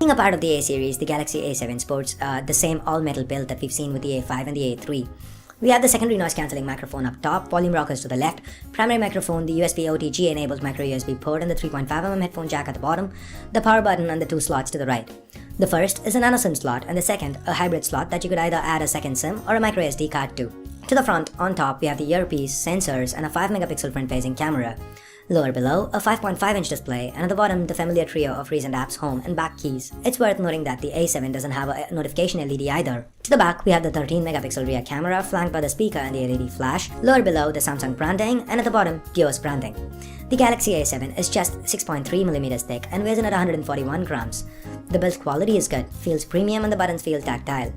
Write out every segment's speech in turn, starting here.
Being a part of the A series, the Galaxy A7 sports the same all-metal build that we've seen with the A5 and the A3. We have the secondary noise cancelling microphone up top, volume rockers to the left, primary microphone, the USB OTG enabled micro USB port and the 3.5mm headphone jack at the bottom, the power button and the two slots to the right. The first is a nano SIM slot and the second a hybrid slot that you could either add a second SIM or a micro SD card to. To the front, on top, we have the earpiece, sensors and a 5-megapixel front-facing camera. Lower below, a 5.5-inch display, and at the bottom, the familiar trio of recent apps, home, and back keys. It's worth noting that the A7 doesn't have a notification LED either. To the back, we have the 13-megapixel rear camera, flanked by the speaker and the LED flash. Lower below, the Samsung branding, and at the bottom, Gios branding. The Galaxy A7 is just 6.3mm thick and weighs in at 141 grams. The build quality is good, feels premium, and the buttons feel tactile.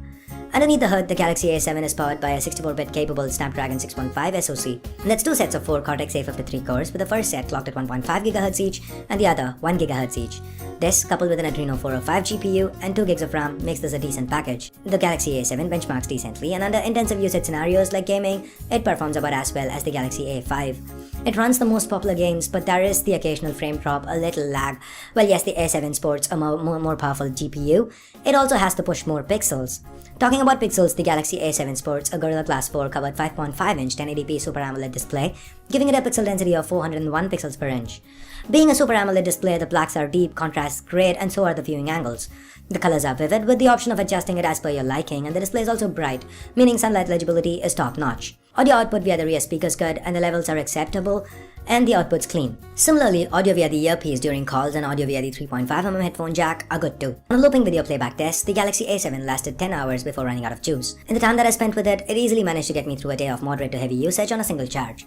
Underneath the hood, the Galaxy A7 is powered by a 64-bit capable Snapdragon 615 SoC. That's two sets of 4 Cortex A53 cores, with the first set clocked at 1.5 GHz each and the other 1 GHz each. This, coupled with an Adreno 405 GPU and 2 GB of RAM, makes this a decent package. The Galaxy A7 benchmarks decently, and under intensive usage scenarios like gaming, it performs about as well as the Galaxy A5. It runs the most popular games, but there is the occasional frame drop, a little lag. Well, yes, the A7 sports a more powerful GPU. It also has to push more pixels. Talking about pixels, the Galaxy A7 sports a Gorilla Glass 4 covered 5.5-inch 1080p Super AMOLED display, giving it a pixel density of 401 pixels per inch. Being a Super AMOLED display, the blacks are deep, contrasts great, and so are the viewing angles. The colors are vivid, with the option of adjusting it as per your liking, and the display is also bright, meaning sunlight legibility is top-notch. Audio output via the rear speakers good, and the levels are acceptable, and the output's clean. Similarly, audio via the earpiece during calls and audio via the 3.5mm headphone jack are good too. On a looping video playback test, the Galaxy A7 lasted 10 hours before running out of juice. In the time that I spent with it, it easily managed to get me through a day of moderate to heavy usage on a single charge.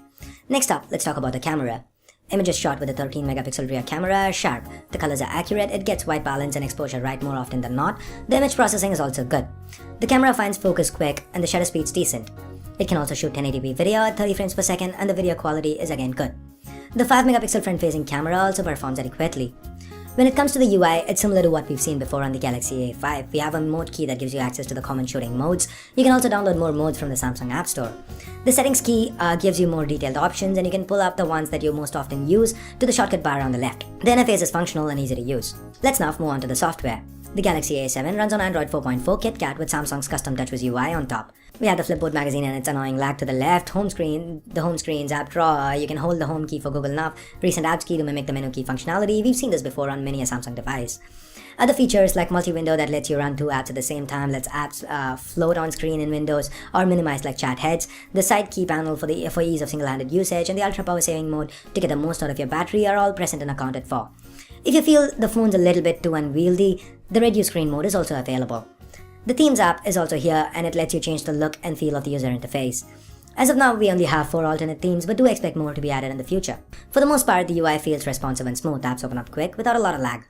Next up, let's talk about the camera. Images shot with a 13-megapixel rear camera are sharp, the colors are accurate, it gets white balance and exposure right more often than not, the image processing is also good. The camera finds focus quick and the shutter speed's decent. It can also shoot 1080p video at 30 frames per second and the video quality is again good. The 5-megapixel front-facing camera also performs adequately. When it comes to the UI, it's similar to what we've seen before on the Galaxy A5. We have a mode key that gives you access to the common shooting modes. You can also download more modes from the Samsung App Store. The settings key gives you more detailed options and you can pull up the ones that you most often use to the shortcut bar on the left. The interface is functional and easy to use. Let's now move on to the software. The Galaxy A7 runs on Android 4.4 KitKat with Samsung's custom TouchWiz UI on top. We have the Flipboard magazine and its annoying lag to the left, home screen, the home screen's app drawer, you can hold the home key for Google Now, recent apps key to mimic the menu key functionality. We've seen this before on many a Samsung device. Other features like multi-window that lets you run 2 apps at the same time, lets apps float on screen in Windows or minimize like chat heads, the side key panel for ease of single-handed usage, and the ultra power saving mode to get the most out of your battery are all present and accounted for. If you feel the phone's a little bit too unwieldy, the reduce screen mode is also available. The Themes app is also here and it lets you change the look and feel of the user interface. As of now, we only have 4 alternate themes, but do expect more to be added in the future. For the most part, the UI feels responsive and smooth, apps open up quick without a lot of lag.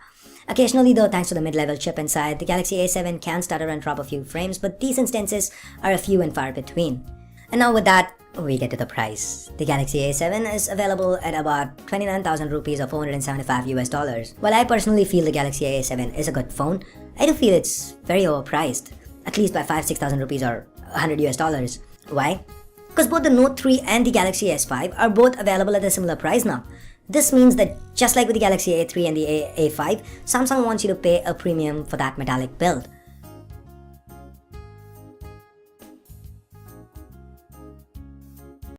Occasionally though, thanks to the mid-level chip inside, the Galaxy A7 can stutter and drop a few frames, but these instances are a few and far between. And now with that, we get to the price. The Galaxy A7 is available at about 29,000 rupees or $475 US. While I personally feel the Galaxy A7 is a good phone, I do feel it's very overpriced, at least by 5,000-6,000 rupees or $100 US. Why? Because both the Note 3 and the Galaxy S5 are both available at a similar price now. This means that just like with the Galaxy A3 and the A5, Samsung wants you to pay a premium for that metallic build.